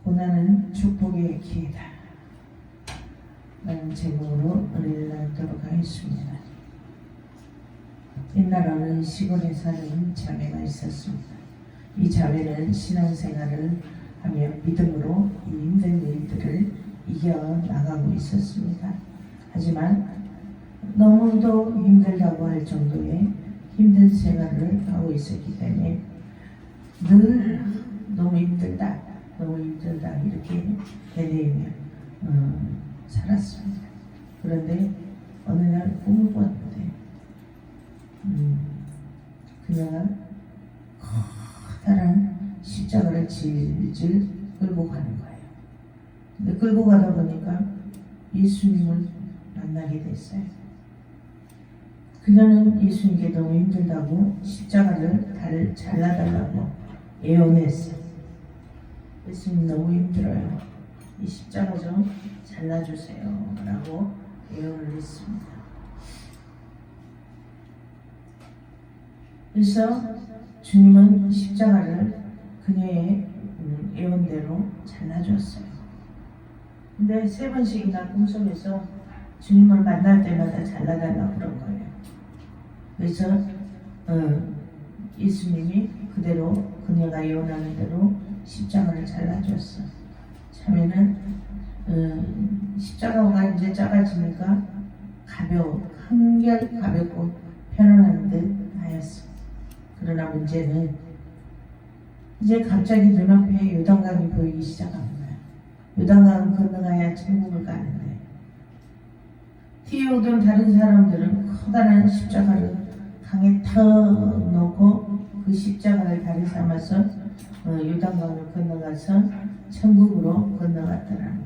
고난은 축복의 기회다 라는 제목으로 은혜를 나누도록 하겠습니다. 옛날 어느 시골에 사는 자매가 있었습니다. 이 자매는 신앙생활을 하며 믿음으로 이 힘든 일들을 이겨나가고 있었습니다. 하지만 너무도 힘들다고 할 정도의 힘든 생활을 하고 있었기 때문에 늘 너무 힘들다 이렇게 되뇌이며 살았습니다. 그런데 어느 날 꿈을 꿨는데 그녀가 커다란 십자가를 질질 끌고 가는 거예요. 근데 끌고 가다 보니까 예수님을 만나게 됐어요. 그녀는 예수님께 너무 힘들다고 십자가를 다리를 잘라달라고 애원했어요. 예수님 너무 힘들어요. 이 십자가 좀 잘라주세요 라고 애원을 했습니다. 그래서 주님은 십자가를 그녀의 애원대로 잘라줬어요. 근데 3번씩이나 꿈속에서 주님을 만날 때마다 잘라달라고 그런 거예요. 그래서 예수님이 그대로 그녀가 애원하는 대로 십자가를 잘라줬어. 처음에는 십자가가 이제 작아지니까 한결 가볍고 편안한 듯 하였어. 그러나 문제는 이제 갑자기 눈앞에 요단강이 보이기 시작한 거야. 요단강을 건너가야 천국을 가는데 뒤에 오던 다른 사람들은 커다란 십자가를 강에 턱 놓고 그 십자가를 다리 삼아서 요단강을 건너가서 천국으로 건너갔더라는 거예요.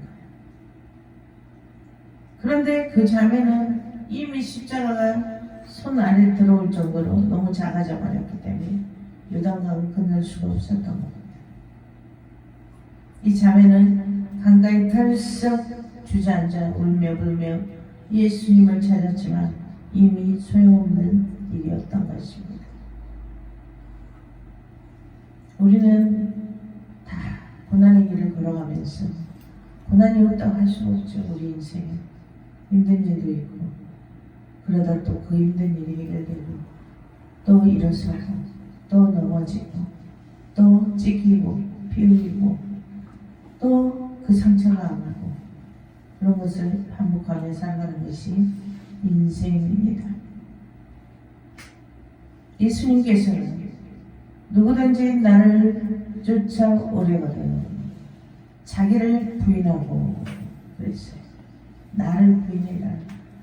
그런데 그 자매는 이미 십자가가 손 안에 들어올 정도로 너무 작아져 버렸기 때문에 요단강을 건널 수가 없었던 겁니다. 이 자매는 강가에 털썩 주저앉아 울며 불며 예수님을 찾았지만 이미 소용없는 일이었던 것입니다. 우리는 다 고난의 길을 걸어가면서 고난이 없다고 할 수 없죠. 우리 인생에 힘든 일도 있고 그러다 또 그 힘든 일이 해결되고 또 일어서고 또 넘어지고 또 찢기고 피 흘리고 또 그 상처가 아프고 그런 것을 반복하며 살아가는 것이 인생입니다. 예수님께서는 누구든지 나를 쫓아오려거든 자기를 부인하고 그랬어요. 나를 부인해라.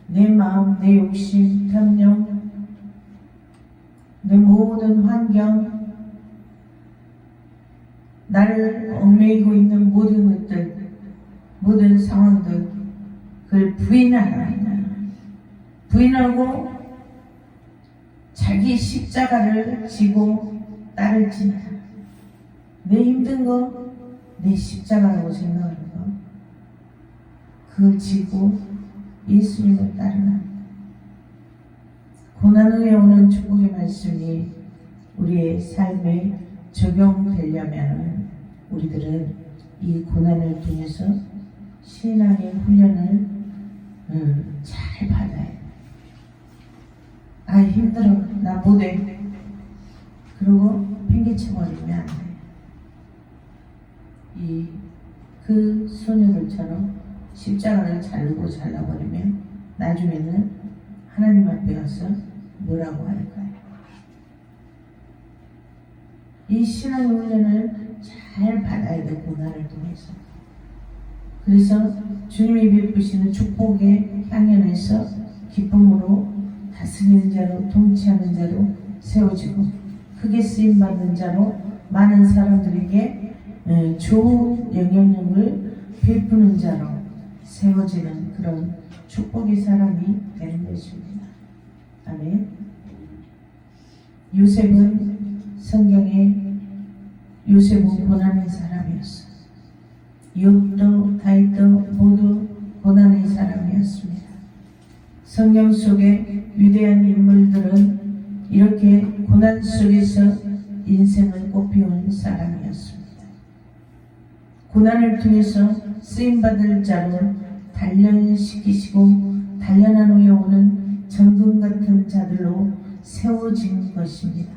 내 마음, 내 욕심, 탐욕, 내 모든 환경, 나를 얽매이고 있는 모든 것들, 모든 상황들, 그걸 부인하라. 부인하고 자기 십자가를 지고 나를 지나. 내 힘든 거, 내 십자가라고 생각하는 거, 그걸 지고 예수님을 따르라. 고난 후에 오는 축복의 말씀이 우리의 삶에 적용되려면 우리들은 이 고난을 통해서 신앙의 훈련을 잘 받아야 돼. 아 힘들어 나 못해 그러고 팽개쳐버리면 안 돼. 그 소녀들처럼 십자가를 잘라버리면 나중에는 하나님 앞에 가서 뭐라고 할까요? 이 신앙의 훈련을 잘 받아야 돼. 고난을 통해서. 그래서 주님이 베푸시는 축복의 향연에서 기쁨으로 다스리는 자로 통치하는 자로 세워지고 크게 쓰임받는 자로 많은 사람들에게 좋은 영향력을 베푸는 자로 세워지는 그런 축복의 사람이 되는 것입니다. 아멘. 요셉은 성경에 요셉은 고난의 사람이었어. 욥도 다윗도 모두 고난의 사람이었습니다. 성경 속의 위대한 인물들은 이렇게 고난 속에서 인생을 꽃피운 사람이었습니다. 고난을 통해서 쓰임받을 자로 단련시키시고 단련한 후에 오는 정금 같은 자들로 세워진 것입니다.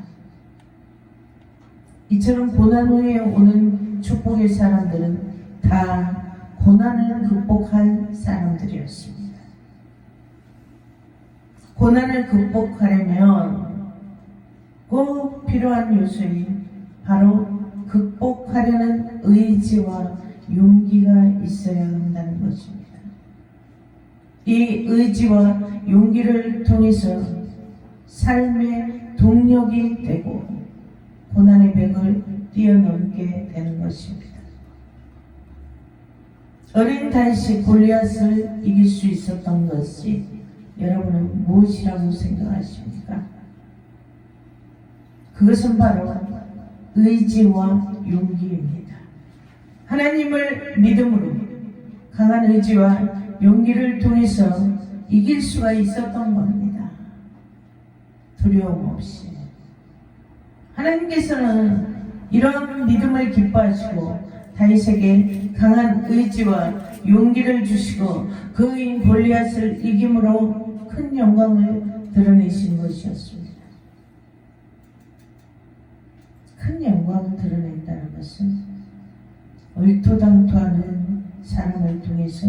이처럼 고난 후에 오는 축복의 사람들은 다 고난을 극복할 사람들이었습니다. 고난을 극복하려면 꼭 필요한 요소인 바로 극복하려는 의지와 용기가 있어야 한다는 것입니다. 이 의지와 용기를 통해서 삶의 동력이 되고 고난의 벽을 뛰어넘게 되는 것입니다. 어린 다윗이 골리앗을 이길 수 있었던 것이 여러분은 무엇이라고 생각하십니까? 그것은 바로 의지와 용기입니다. 하나님을 믿음으로 강한 의지와 용기를 통해서 이길 수가 있었던 겁니다. 두려움 없이. 하나님께서는 이런 믿음을 기뻐하시고 다윗에게 강한 의지와 용기를 주시고 그인 골리앗을 이김으로 큰 영광을 드러내신 것이었습니다. 큰 영광을 드러낸다는 것은 얼토당토하는 사람을 통해서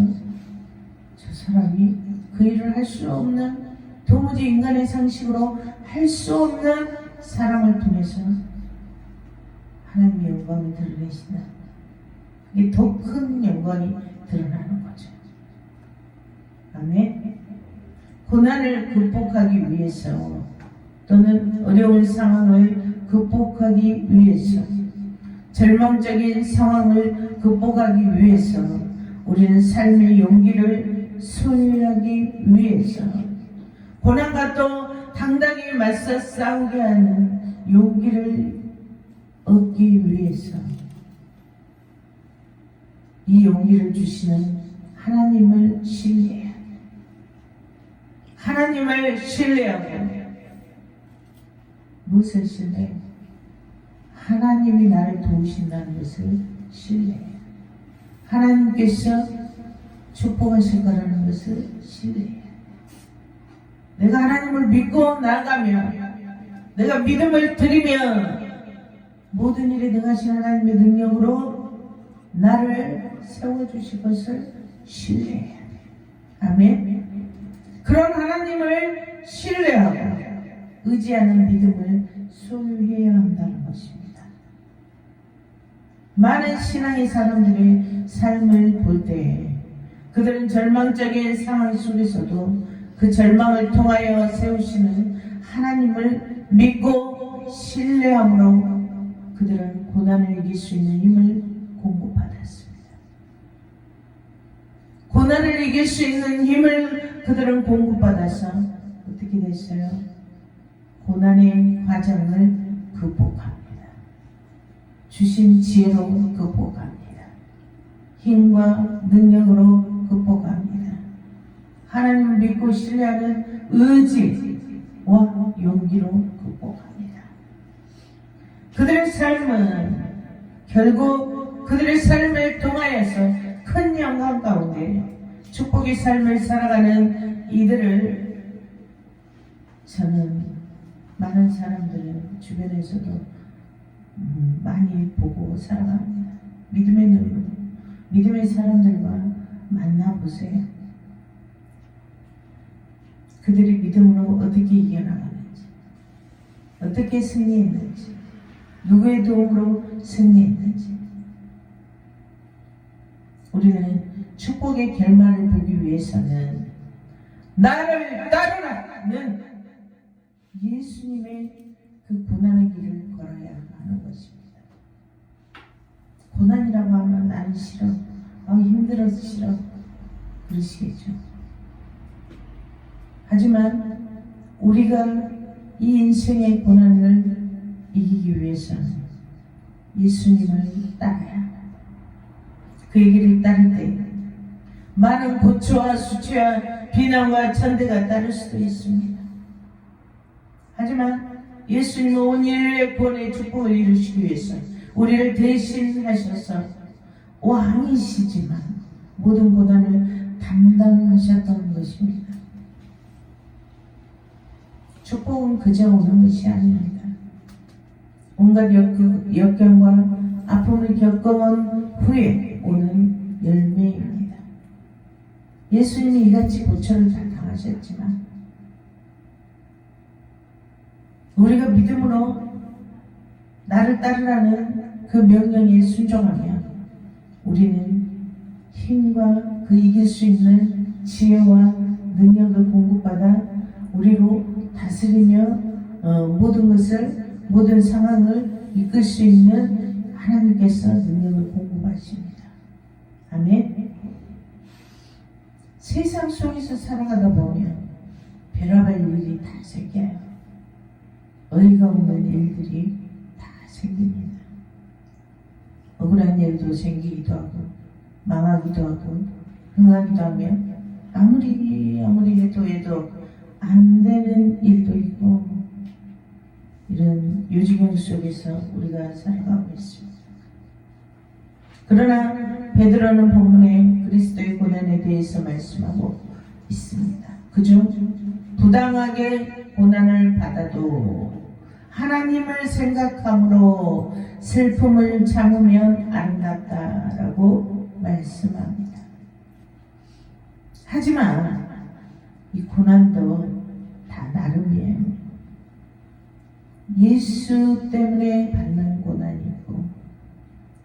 저 사람이 그 일을 할 수 없는, 도무지 인간의 상식으로 할 수 없는 사람을 통해서 하나님의 영광을 드러내신다. 이게 더 큰 영광이 드러나는 거죠. 아멘. 고난을 극복하기 위해서 또는 어려운 상황을 극복하기 위해서, 절망적인 상황을 극복하기 위해서 우리는 삶의 용기를 소유하기 위해서, 고난과 또 당당히 맞서 싸우게 하는 용기를 얻기 위해서 이 용기를 주시는 하나님을 신뢰해야 돼. 하나님을 신뢰하고. 무엇을 신뢰해? 하나님이 나를 도우신다는 것을 신뢰해. 하나님께서 축복하실 거라는 것을 신뢰해. 내가 하나님을 믿고 나가면, 내가 믿음을 드리면 모든 일에 능하신 하나님의 능력으로 나를 세워주실 것을 신뢰해야 돼. 아멘. 그런 하나님을 신뢰하고 의지하는 믿음을 소유해야 한다는 것입니다. 많은 신앙의 사람들의 삶을 볼 때 그들은 절망적인 상황 속에서도 그 절망을 통하여 세우시는 하나님을 믿고 신뢰함으로 그들은 고난을 이길 수 있는 힘을 공급받았습니다. 고난을 이길 수 있는 힘을 그들은 공급받아서 어떻게 됐어요? 고난의 과정을 극복합니다. 주신 지혜로 극복합니다. 힘과 능력으로 극복합니다. 하나님을 믿고 신뢰하는 의지와 용기로 극복합니다. 그들의 삶은 결국 그들의 삶을 통하여서 큰 영광 가운데 축복의 삶을 살아가는 이들을 저는 많은 사람들은 주변에서도 많이 보고 살아갑니다. 믿음의 눈으로 믿음의 사람들과 만나보세요. 그들이 믿음으로 어떻게 이겨나가는지, 어떻게 승리했는지, 누구의 도움으로 승리했는지. 우리는 축복의 결말을 보기 위해서는 나를 따르라는 예수님의 그 고난의 길을 걸어야 하는 것입니다. 고난이라고 하면 나는 싫어, 힘들어서 싫어 그러시겠죠. 하지만 우리가 이 인생의 고난을 이기기 위해서는 예수님을 따라야 합니다. 그의 길을 따를 때 많은 고초와 수치와 비난과 천대가 따를 수도 있습니다. 하지만 예수님은 온 인류의 구원의 축복을 이루시기 위해서 우리를 대신하셔서 왕이시지만 모든 고난을 담당하셨던 것입니다. 축복은 그저 오는 것이 아닙니다. 온갖 역경과 아픔을 겪어온 후에 오는 열매입니다. 예수님이 이같이 고초를 다 당하셨지만 우리가 믿음으로 나를 따르라는 그 명령에 순종하면 우리는 힘과 그 이길 수 있는 지혜와 능력을 공급받아 우리로 다스리며 모든 상황을 이끌 수 있는 하나님께서 능력을 공급하십니다. 아멘. 세상 속에서 살아가다 보면 별의별 일이 다 생겨요. 어이가 없는 일들이 다 생깁니다. 억울한 일도 생기기도 하고 망하기도 하고 흥하기도 하면 아무리 해도 안 되는 일도 있고 이런 요지경 속에서 우리가 살아가고 있습니다. 그러나 베드로는 본문에 그리스도의 고난에 대해서 말씀하고 있습니다. 그중 부당하게 고난을 받아도 하나님을 생각함으로 슬픔을 참으면 아름답다라고 말씀합니다. 하지만 이 고난도 다 나름이에요. 예수 때문에 받는 고난이 있고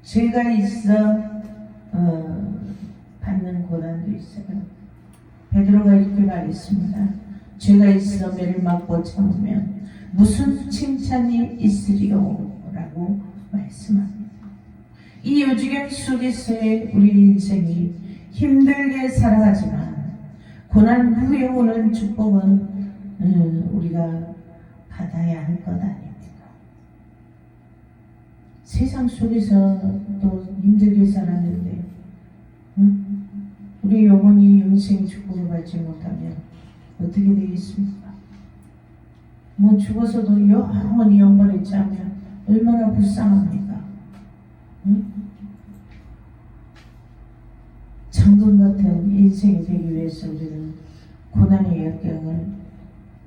죄가 있어 받는 고난도 있어요. 베드로가 이렇게 말했습니다. 죄가 있어 매를 맞고 참으면 무슨 칭찬이 있으리요? 라고 말씀합니다. 이 요지경 속에서의 우리 인생이 힘들게 살아가지만 고난 후에 오는 축복은 우리가 받아야 할 것 아닙니까? 세상 속에서 또 힘들게 살았는데 우리 영혼이 영생의 축복을 받지 못하면 어떻게 되겠습니까? 뭐 죽어서도 영원히 영벌에 차면 얼마나 불쌍합니까? 천국 같은 인생이 되기 위해서 우리는 고난의 역경을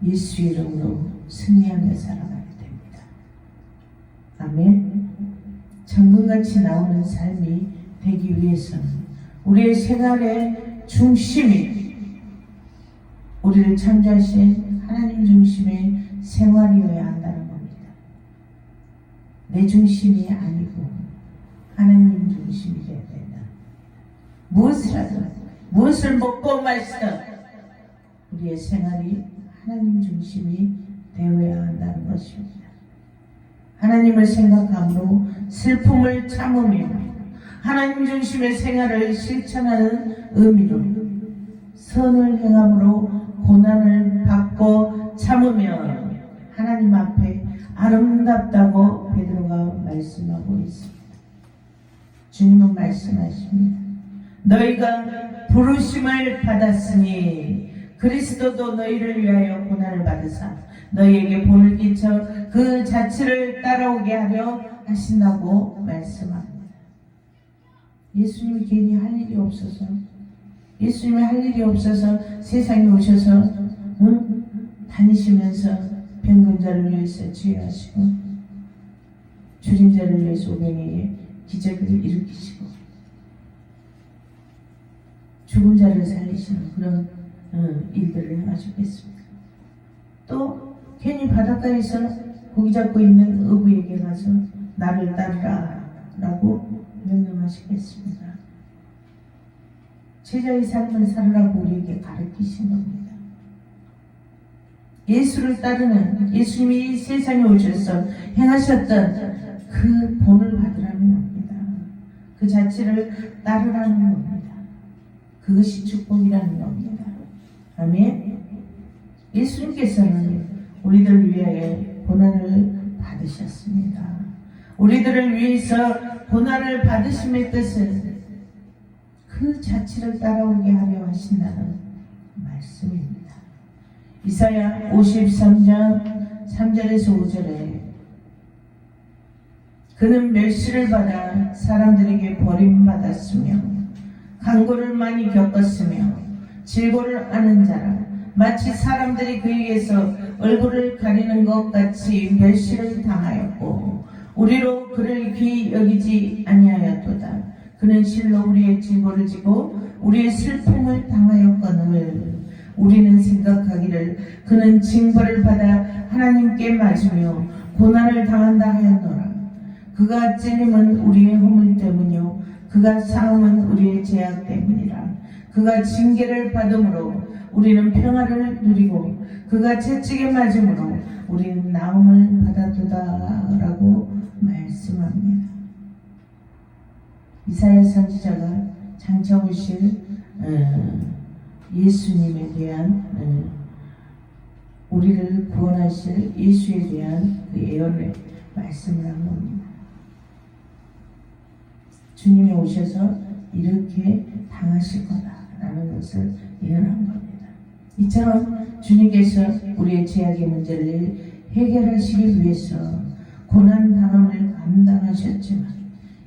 예수 이름으로 승리하며 살아가야 됩니다. 아멘. 천국같이 나오는 삶이 되기 위해서는 우리의 생활의 중심이 우리를 창조하신 하나님 중심의 생활이어야 한다는 겁니다. 내 중심이 아니고 하나님 중심이 되어야 된다. 무엇을 먹고 마시든 우리의 생활이 하나님 중심이 되어야 한다는 것입니다. 하나님을 생각함으로 슬픔을 참으며 하나님 중심의 생활을 실천하는 의미로 선을 행함으로 고난을 받고 참으며 하나님 앞에 아름답다고 베드로가 말씀하고 있습니다. 주님은 말씀하십니다. 너희가 부르심을 받았으니 그리스도도 너희를 위하여 고난을 받으사 너희에게 본을 끼쳐 그 자취를 따라오게 하려 하신다고 말씀합니다. 예수님이 괜히 할 일이 없어서 세상에 오셔서 다니시면서 병건자를 위해서 치유하시고 줄인 자를 위해서 오병이에게 기적을 일으키시고 죽은 자를 살리시는 그런 일들을 행하셨겠습니다. 또 괜히 바닷가에서 고기 잡고 있는 어부에게 가서 나를 따르라 라고 명령하시겠습니다. 제자의 삶을 살으라고 우리에게 가르치신 겁니다. 예수를 따르는 예수님이 세상에 오셔서 행하셨던 그 본을 받으라는 겁니다. 그 자체를 따르라는 겁니다. 그것이 축복이라는 겁니다. 아멘. 예수님께서는 우리들을 위하여 고난을 받으셨습니다. 우리들을 위해서 고난을 받으심의 뜻은 그 자체를 따라오게 하려 하신다는 말씀입니다. 이사야 53장 3절에서 5절에 그는 멸시를 받아 사람들에게 버림받았으며 강고를 많이 겪었으며 질고를 아는 자라. 마치 사람들이 그에게서 얼굴을 가리는 것 같이 멸시를 당하였고 우리로 그를 귀히 여기지 아니하였도다. 그는 실로 우리의 질고를 지고 우리의 슬픔을 당하였거늘 우리는 생각하기를 그는 징벌을 받아 하나님께 맞으며 고난을 당한다 하였노라. 그가 찔림은 우리의 허물 때문이요 그가 상함은 우리의 죄악 때문이라. 그가 징계를 받음으로 우리는 평화를 누리고 그가 채찍에 맞음으로 우리는 나음을 받았도다 라고 말씀합니다. 이사야 선지자가 장차 오실 예수님에 대한 우리를 구원하실 예수에 대한 그 예언의 말씀을 한 겁니다. 주님이 오셔서 이렇게 당하실 거다라는 것을 예언한 겁니다. 이처럼 주님께서 우리의 죄악의 문제를 해결하시기 위해서 고난당함을 감당하셨지만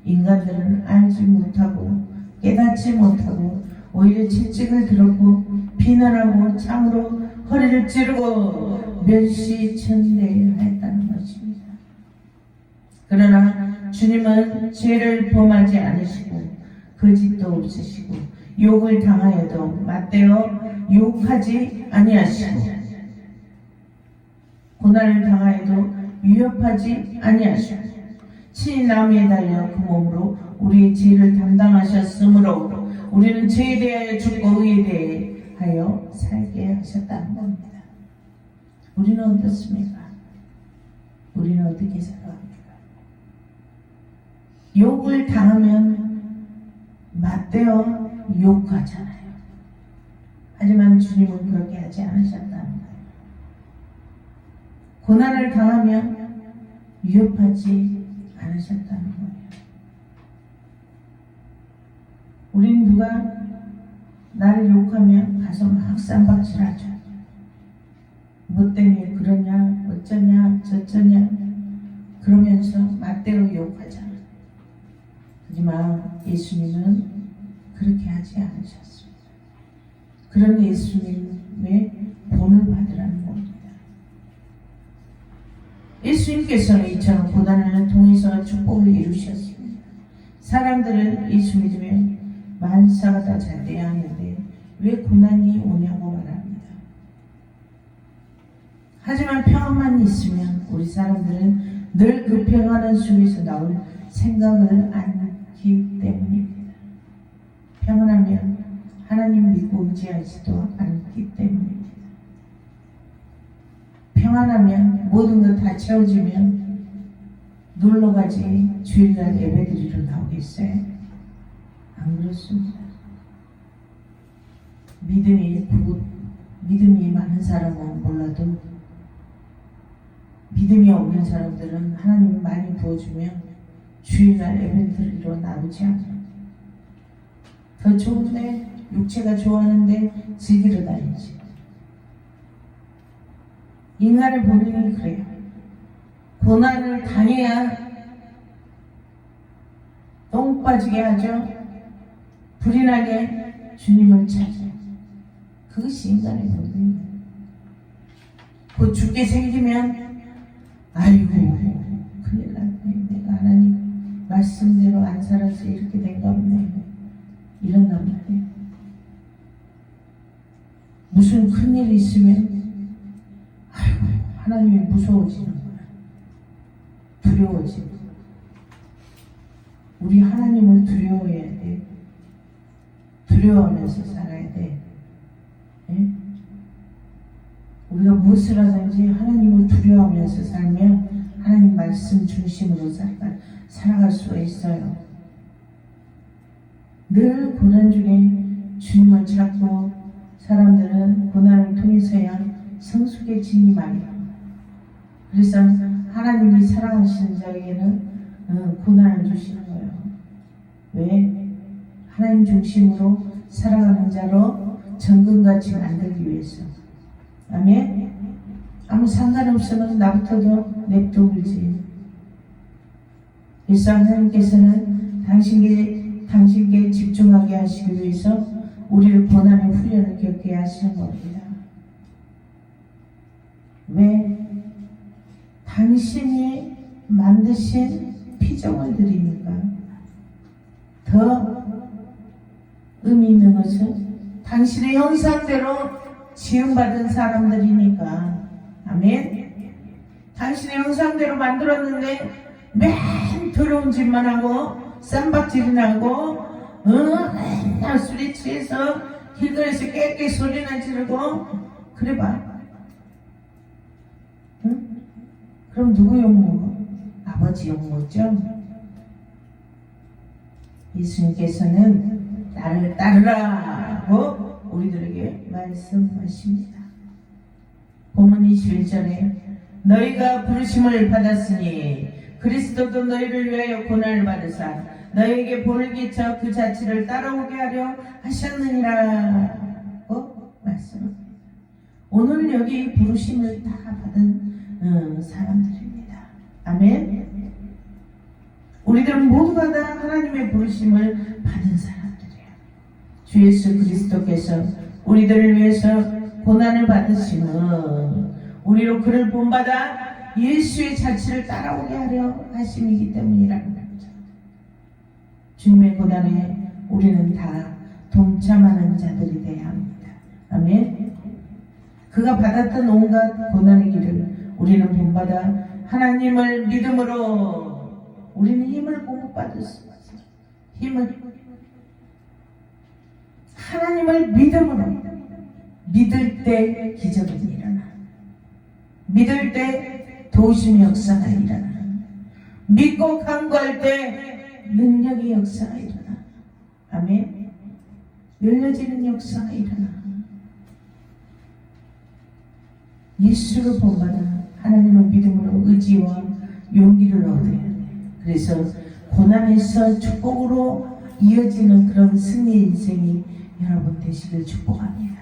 인간들은 알지 못하고 깨닫지 못하고 오히려 채찍을 들었고 비난하고 참으로 허리를 찌르고 멸시천대하였다는 것입니다. 그러나 주님은 죄를 범하지 않으시고 거짓도 없으시고 욕을 당하여도 맞대어 욕하지 아니하시고 고난을 당하여도 위협하지 아니하시고 친히 나무에 달려 그 몸으로 우리의 죄를 담당하셨으므로 우리는 죄에 대하여 죽고 의에 대하여 살게 하셨다는 겁니다. 우리는 어떻습니까? 우리는 어떻게 살아갑니까? 욕을 당하면 맞대어 욕하잖아요. 하지만 주님은 그렇게 하지 않으셨다는 거예요. 고난을 당하면 위협하지 않으셨다는 거예요. 우린 누가 나를 욕하면 가서 막 쌈박질하죠. 뭐 때문에 그러냐, 어쩌냐, 저쩌냐 그러면서 맞대어 욕하잖아요. 하지만 예수님은 그렇게 하지 않으셨습니다. 그런 예수님의 본을 받으라는 겁니다. 예수님께서는 이처럼 고난을 통해서 축복을 이루셨습니다. 사람들은 예수 믿으면 만사가 다 잘 돼야 하는데 왜 고난이 오냐고 말합니다. 하지만 평안만 있으면 우리 사람들은 늘 그 평안한 속에서 나올 생각을 않기 때문입니다. 평안하면 하나님 믿고 의지하지도 않기 때문입니다. 평안하면 모든 것 다 채워지면 놀러가지 주일날 예배드리러 나오겠어요? 안 그렇습니다. 믿음이 많은 사람은 몰라도 믿음이 없는 사람들은 하나님 많이 부어주면 주일날 예배드리러 나오지 않아요. 더 좋은데 육체가 좋아하는데 즐기러 다니지. 인간의 본능이 그래요. 고난을 당해야 똥 빠지게 하죠. 불이 나게 주님을 찾아요. 그것이 인간의 본능이에요. 곧 죽게 생기면 아이고 큰일 났네. 내가 하나님 말씀대로 안 살아서 이렇게 된가 보네. 이런단 말이에요. 무슨 큰일이 있으면 아이고 하나님이 무서워지는 거야. 두려워지고. 우리 하나님을 두려워해야 돼. 두려워하면서 살아야 돼. 예? 우리가 무엇을 하든지 하나님을 두려워하면서 살면 하나님 말씀 중심으로 살아갈 수가 있어요. 늘 고난 중에 주님을 찾고 사람들은 고난을 통해서야 성숙해지니 말이야. 그래서 하나님이 사랑하시는 자에게는 고난을 주시는 거예요. 왜? 하나님 중심으로 살아가는 자로 정금같이 만들기 위해서. 아멘? 아무 상관없으면 나부터도 냅둬 불지. 그래서 하나님께서는 당신께 집중하게 하시기 위해서 우리를 고난의 훈련을 겪게 하시는 겁니다. 왜? 당신이 만드신 피조물 들이니까. 더 의미 있는 것은 당신의 형상대로 지음받은 사람들이니까. 아멘. 당신의 형상대로 만들었는데 맨 더러운 짓만 하고 쌈박질이나 하고 맨날 술에 취해서 길거리에서 깨깨 소리나 지르고 그래봐. 응? 그럼 누구 욕먹어? 아버지 욕먹죠? 예수님께서는 나를 따르라고 우리들에게 말씀하십니다. 본문 21절에 너희가 부르심을 받았으니 그리스도도 너희를 위하여 고난을 받으사 너희에게 본을 끼쳐 그 자취를 따라오게 하려 하셨느니라고 말씀합니다. 오늘 여기 부르심을 다 받은 사람들입니다. 아멘. 우리들은 모두가 다 하나님의 부르심을 받은 사람들이에요. 주 예수 그리스도께서 우리들을 위해서 고난을 받으심은 우리로 그를 본받아 예수의 자취를 따라오게 하려 하심이기 때문이라는 거죠. 주님의 고난에 우리는 다 동참하는 자들이 되어야 합니다. 아멘. 그가 받았던 온갖 고난의 길을 우리는 본받아 하나님을 믿음으로 우리는 힘을 공급받을 수 있어요. 힘을 하나님을 믿음으로 믿을 때 기적이 일어나. 믿을 때 도우심의 역사가 일어나. 믿고 간구할 때 능력의 역사가 일어나. 아멘. 열려지는 역사가 일어나. 예수를 본받아 하나님을 믿음으로 의지와 용기를 얻어야 돼. 그래서 고난에서 축복으로 이어지는 그런 승리 인생이 여러분 되시길 축복합니다.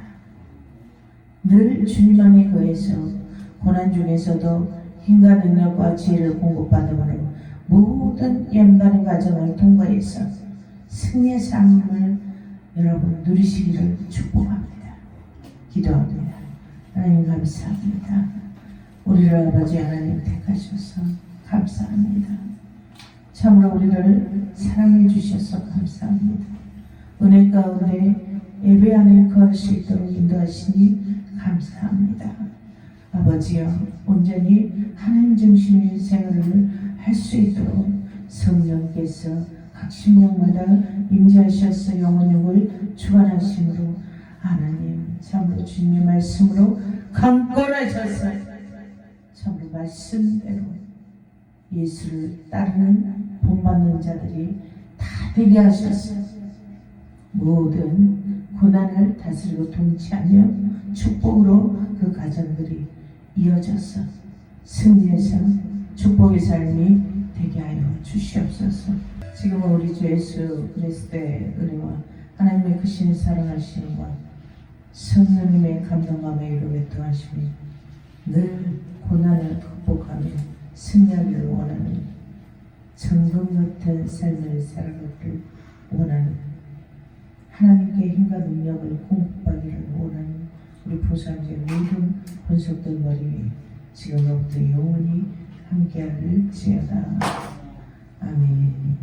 늘 주님 안에 거해서 고난 중에서도 힘과 능력과 지혜를 공급받음으로 모든 연단의 과정을 통과해서 승리의 삶을 여러분 누리시기를 축복합니다. 기도합니다. 하나님 감사합니다. 우리를 아버지 하나님 택하셔서 감사합니다. 참으로 우리를 사랑해 주셔서 감사합니다. 은혜 가운데 예배 안에 거할 수 있도록 인도하시니 감사합니다. 아버지여, 온전히 하나님 중심의 생활을 할 수 있도록 성령께서 각 심령마다 임재하셔서 영혼육을 주관하심으로 하나님 참으로 주님의 말씀으로 강권하셔서 참으로 말씀대로 예수를 따르는 본받는 자들이 다 되게 하셔서 모든 고난을 다스리고 통치하며 축복으로 그 가정들이 이어져서 승리해서 축복의 삶이 되게 하여 주시옵소서. 지금은 우리 주 예수 그리스도의 은혜와 하나님의 크신 사랑하심과 성령님의 감동과 매일로 외통하심이 늘 고난을 극복하며 승리하기를 원하는 정금 같은 삶을 살아가기를 원하는 하나님께 힘과 능력을 공급받기를 원하는 우리 보살제 모든 본속들 머리 위에 지금부터 영원히 함께할지어다. 아멘.